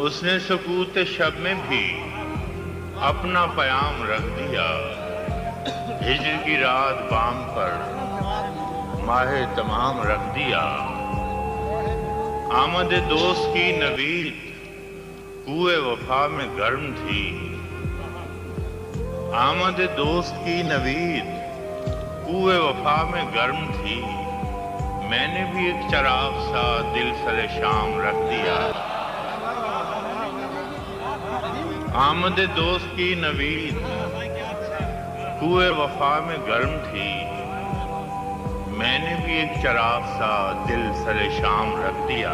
اس نے سکوت شب میں بھی اپنا پیام رکھ دیا، ہجر کی رات بام پر ماہ تمام رکھ دیا۔ آمد دوست کی نوید کوئے وفا میں گرم تھی، آمد دوست کی نوید کوئے وفا میں گرم تھی، میں نے بھی ایک چراغ سا دل سر شام رکھ دیا۔ آمد دوست کی نوید کوئے وفا میں گرم تھی، میں نے بھی ایک چراغ سا دل سر شام رکھ دیا۔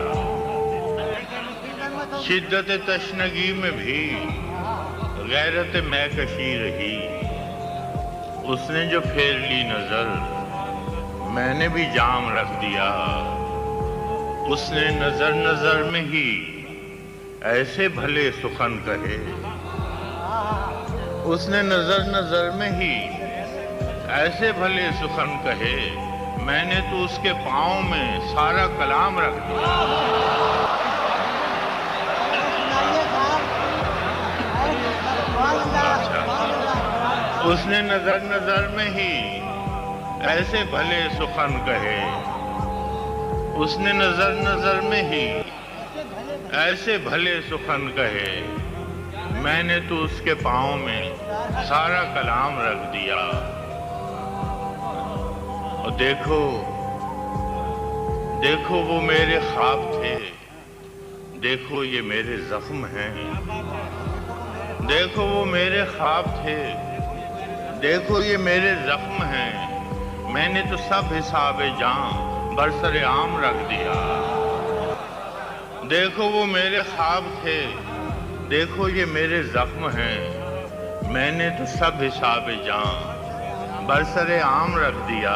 شدت تشنگی میں بھی غیرت میں کشی رہی، اس نے جو پھیر لی نظر میں نے بھی جام رکھ دیا۔ اس نے نظر نظر میں ہی ایسے بھلے سخن کہے، اس نے نظر نظر میں ہی ایسے بھلے سخن کہے، میں نے تو اس کے پاؤں میں سارا کلام رکھ دیا۔ اس نے نظر نظر میں ہی ایسے بھلے سخن کہے، اس نے نظر نظر میں ہی ایسے بھلے سخن کہے، میں نے تو اس کے پاؤں میں سارا کلام رکھ دیا۔ اور دیکھو دیکھو وہ میرے خواب تھے، دیکھو یہ میرے زخم ہیں، دیکھو وہ میرے خواب تھے، دیکھو یہ میرے زخم ہیں، میں نے تو سب حساب جاں برسر عام رکھ دیا۔ دیکھو وہ میرے خواب تھے، دیکھو یہ میرے زخم ہیں، میں نے تو سب حساب جاں برسر عام رکھ دیا۔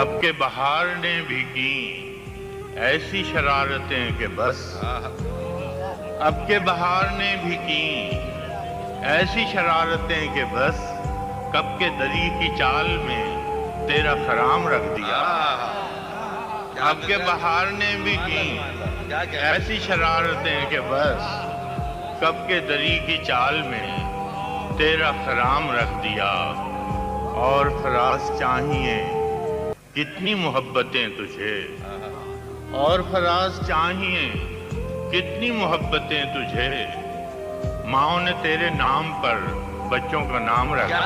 اب کے بہار نے بھی کی ایسی شرارتیں کہ بس، اب کے بہار نے بھی کی ایسی شرارتیں کہ بس، کب کے دری کی چال میں تیرا خرام رکھ دیا۔ اب کے بہار نے بھی کی ایسی شرارتیں کہ بس، کب کے دری کی چال میں تیرا خرام رکھ دیا۔ اور فراز چاہیے کتنی محبتیں تجھے، اور فراز چاہیے کتنی محبتیں تجھے، ماں نے تیرے نام پر بچوں کا نام رکھا۔